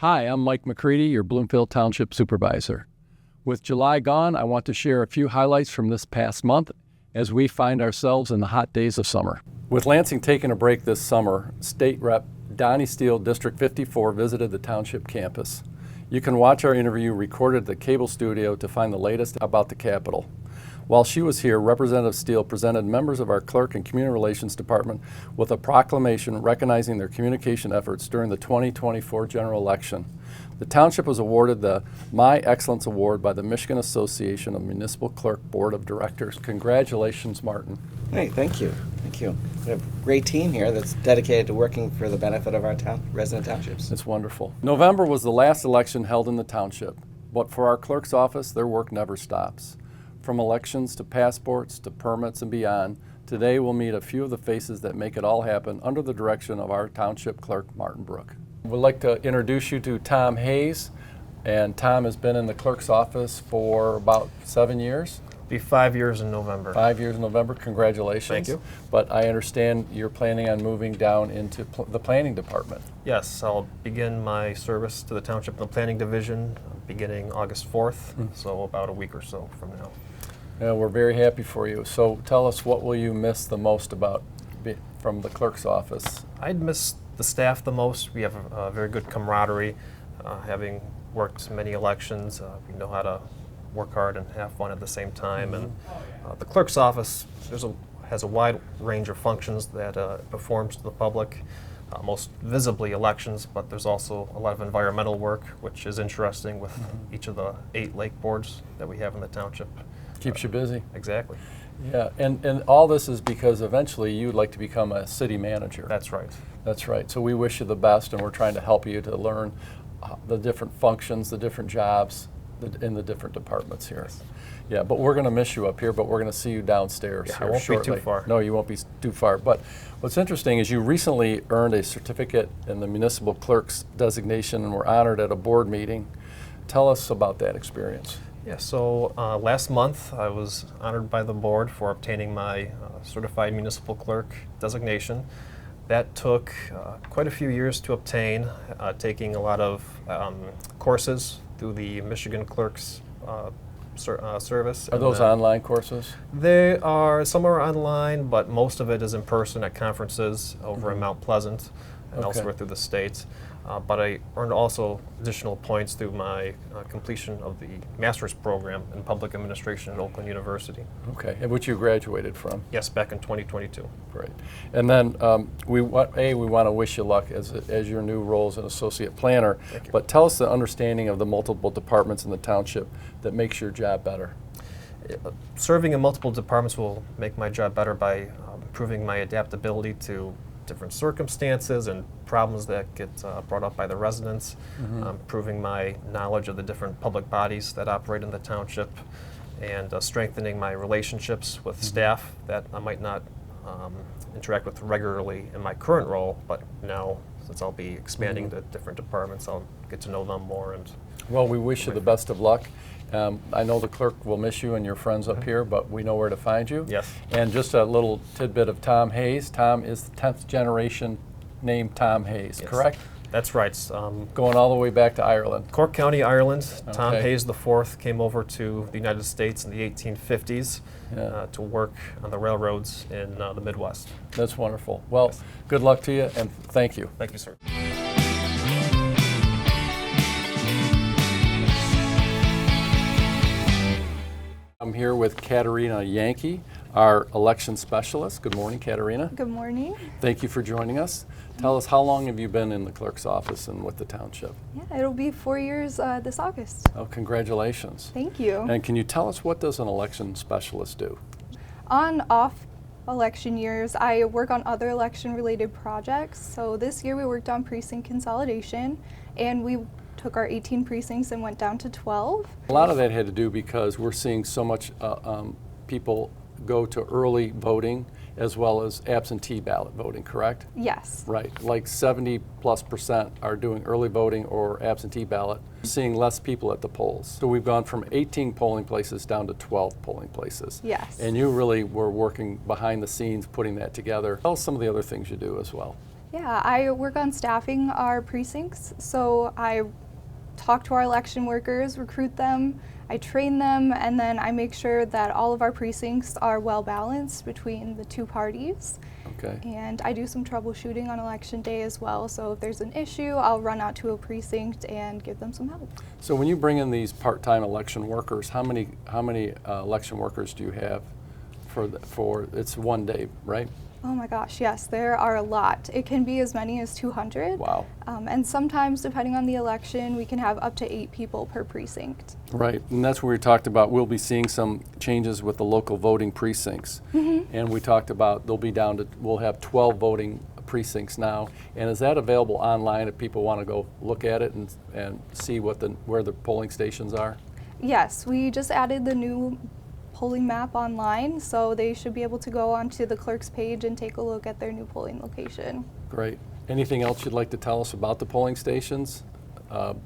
Hi, I'm Mike McCready, your Bloomfield Township Supervisor. With July gone, I want to share a few highlights from this past month as we find ourselves in the hot days of summer. With Lansing taking a break this summer, State Rep. Donni Steele, District 54, visited the Township campus. You can watch our interview recorded at the cable studio to find the latest about the Capitol. While she was here, Representative Steele presented members of our Clerk and Community Relations Department with a proclamation recognizing their communication efforts during the 2024 general election. The Township was awarded the My Excellence Award by the Michigan Association of Municipal Clerk Board of Directors. Congratulations, Martin. Hey, thank you. Thank you. We have a great team here that's dedicated to working for the benefit of our resident townships. It's wonderful. November was the last election held in the Township, but for our clerk's office, their work never stops. From elections to passports to permits and beyond, today we'll meet a few of the faces that make it all happen under the direction of our Township Clerk, Martin Brook. We'd like to introduce you to Tom Hayes, and Tom has been in the clerk's office for about 7 years. Be 5 years in November. 5 years in November. Congratulations. Thank you. But I understand you're planning on moving down into the planning department. Yes, I'll begin my service to the Township in the Planning Division beginning August 4th, so about a week or so from now. Yeah, we're very happy for you. So tell us, what will you miss the most from the clerk's office? I'd miss the staff the most. We have a very good camaraderie. Having worked many elections, we know how to work hard and have fun at the same time. And the clerk's office has a wide range of functions that it performs to the public. Most visibly elections, but there's also a lot of environmental work, which is interesting with each of the 8 lake boards that we have in the township. Keeps you busy. Exactly. Yeah, and all this is because eventually you'd like to become a city manager. That's right. That's right. So we wish you the best, and we're trying to help you to learn the different functions, the different jobs in the different departments here. Yes. Yeah, but we're going to miss you up here, but we're going to see you downstairs Yeah, here I won't shortly. be too far. No, you won't be too far. But what's interesting is you recently earned a certificate in the municipal clerk's designation and were honored at a board meeting. Tell us about that experience. Yeah, so last month I was honored by the board for obtaining my Certified Municipal Clerk designation. That took quite a few years to obtain, taking a lot of courses through the Michigan Clerks service. Are those online courses? Some are online, but most of it is in person at conferences over in Mount Pleasant and elsewhere through the state. But I earned also additional points through my completion of the master's program in public administration at Oakland University. Okay, and which you graduated from? Yes, back in 2022. Great. And then we want to wish you luck as your new role as an associate planner. Thank you. But tell us the understanding of the multiple departments in the township that makes your job better. Serving in multiple departments will make my job better by improving my adaptability to different circumstances and problems that get brought up by the residents, improving my knowledge of the different public bodies that operate in the township, and strengthening my relationships with staff that I might not interact with regularly in my current role, but now, since I'll be expanding to different departments, I'll get to know them more. Well, we wish you the best of luck. I know the clerk will miss you and your friends up here, but we know where to find you. Yes. And just a little tidbit of Tom Hayes. Tom is the 10th generation named Tom Hayes, Yes. correct? That's right. Going all the way back to Ireland. Cork County, Ireland. Tom Okay. Hayes IV came over to the United States in the 1850s to work on the railroads in the Midwest. That's wonderful. Well, good luck to you, and thank you. Thank you, sir. I'm here with Catarina Yankey, our election specialist. Good morning, Catarina. Good morning. Thank you for joining us. Tell us, how long have you been in the clerk's office and with the township? Yeah, it'll be 4 years this August. Oh, congratulations. Thank you. And can you tell us, what does an election specialist do? On off election years, I work on other election related projects. So this year we worked on precinct consolidation, and we took our 18 precincts and went down to 12. A lot of that had to do because we're seeing so much people go to early voting as well as absentee ballot voting, correct? Yes. Right, like 70+% are doing early voting or absentee ballot, seeing less people at the polls. So we've gone from 18 polling places down to 12 polling places. Yes. And you really were working behind the scenes putting that together. Tell us some of the other things you do as well. Yeah, I work on staffing our precincts. So I talk to our election workers, recruit them, I train them, and then I make sure that all of our precincts are well balanced between the two parties. Okay. And I do some troubleshooting on election day as well. So if there's an issue, I'll run out to a precinct and give them some help. So when you bring in these part-time election workers, how many election workers do you have for it's one day, right? Oh my gosh, yes, there are a lot. It can be as many as 200. Wow. And sometimes, depending on the election, we can have up to 8 people per precinct. Right, and that's where we talked about we'll be seeing some changes with the local voting precincts. And we talked about we'll have 12 voting precincts now. And is that available online if people want to go look at it and see where the polling stations are? Yes, we just added the new polling map online, so they should be able to go onto the Clerks page and take a look at their new polling location. Great. Anything else you'd like to tell us about the polling stations?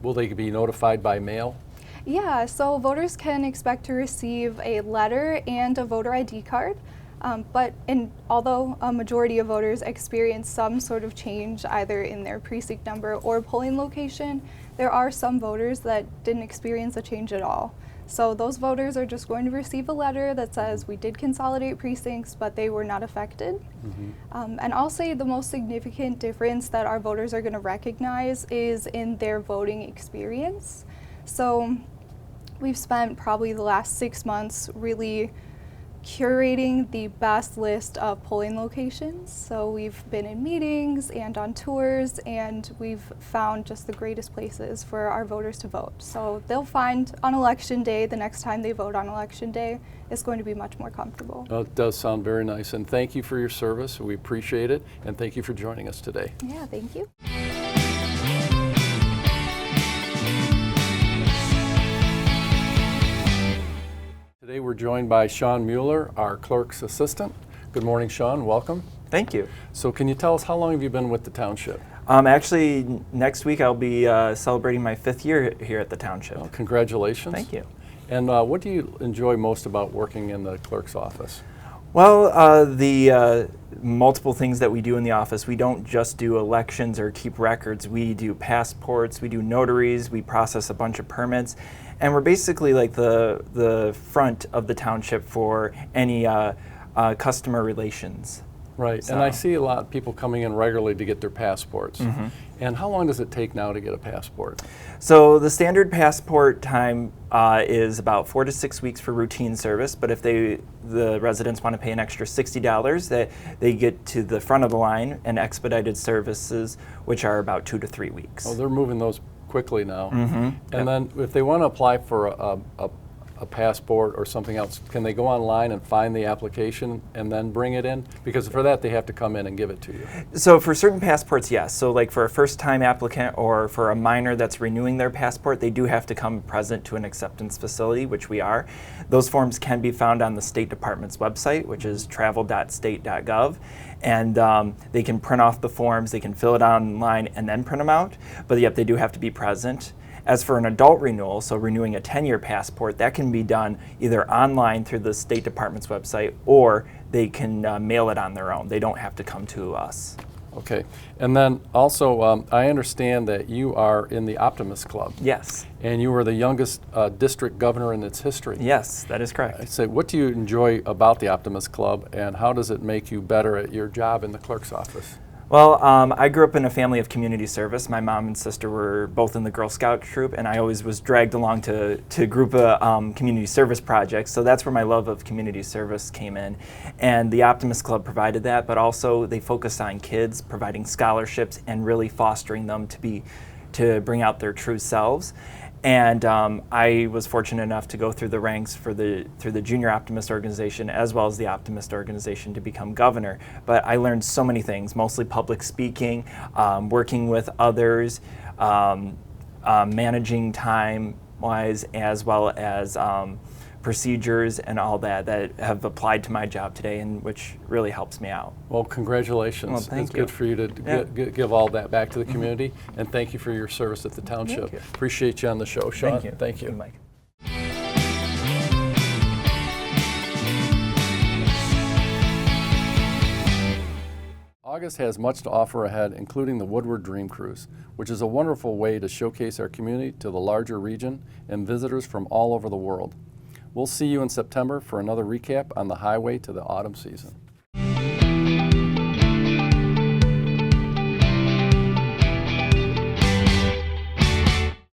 Will they be notified by mail? Yeah, so voters can expect to receive a letter and a voter ID card. Although a majority of voters experience some sort of change either in their precinct number or polling location, there are some voters that didn't experience a change at all. So those voters are just going to receive a letter that says we did consolidate precincts, but they were not affected. And I'll say the most significant difference that our voters are going to recognize is in their voting experience. So we've spent probably the last 6 months really curating the best list of polling locations. So we've been in meetings and on tours, and we've found just the greatest places for our voters to vote. So they'll find on election day, the next time they vote on election day, it's going to be much more comfortable. Well, it does sound very nice, and thank you for your service. We appreciate it, and thank you for joining us today. Yeah, thank you. Today we're joined by Sean Mueller, our clerk's assistant. Good morning, Sean. Welcome. Thank you. So can you tell us how long have you been with the township? Actually, next week I'll be celebrating my 5th year here at the township. Well, congratulations. Thank you. And what do you enjoy most about working in the clerk's office? Well, the multiple things that we do in the office. We don't just do elections or keep records. We do passports, we do notaries, we process a bunch of permits, and we're basically like the front of the township for any customer relations. Right, So. and I see a lot of people coming in regularly to get their passports. And how long does it take now to get a passport? So the standard passport time is about 4 to 6 weeks for routine service, but if the residents want to pay an extra $60, they get to the front of the line and expedited services, which are about 2 to 3 weeks. Oh, they're moving those quickly now. And then if they want to apply for a passport or something else, can they go online and find the application and then bring it in? Because for that, they have to come in and give it to you. So for certain passports, yes. So like for a first-time applicant or for a minor that's renewing their passport, they do have to come present to an acceptance facility, which we are. Those forms can be found on the State Department's website, which is travel.state.gov. And they can print off the forms, they can fill it out online and then print them out. But yep, they do have to be present. As for an adult renewal, so renewing a 10-year passport, that can be done either online through the State Department's website, or they can mail it on their own. They don't have to come to us. Okay, and then also I understand that you are in the Optimist Club. Yes. And you were the youngest district governor in its history. Yes, that is correct. I say, what do you enjoy about the Optimist Club, and how does it make you better at your job in the clerk's office? Well, I grew up in a family of community service. My mom and sister were both in the Girl Scout troop, and I always was dragged along to group community service projects. So that's where my love of community service came in. And the Optimist Club provided that, but also they focused on kids, providing scholarships, and really fostering them to bring out their true selves. And I was fortunate enough to go through the ranks through the Junior Optimist organization as well as the Optimist organization to become governor. But I learned so many things, mostly public speaking, working with others, managing time-wise, as well as procedures and all that have applied to my job today, and which really helps me out. Well, congratulations. Well, thank it's you. good for you to give all that back to the community, and thank you for your service at the township. Thank you. Appreciate you on the show, Sean. Thank you. Mike. August has much to offer ahead, including the Woodward Dream Cruise, which is a wonderful way to showcase our community to the larger region and visitors from all over the world. We'll see you in September for another recap on the highway to the autumn season.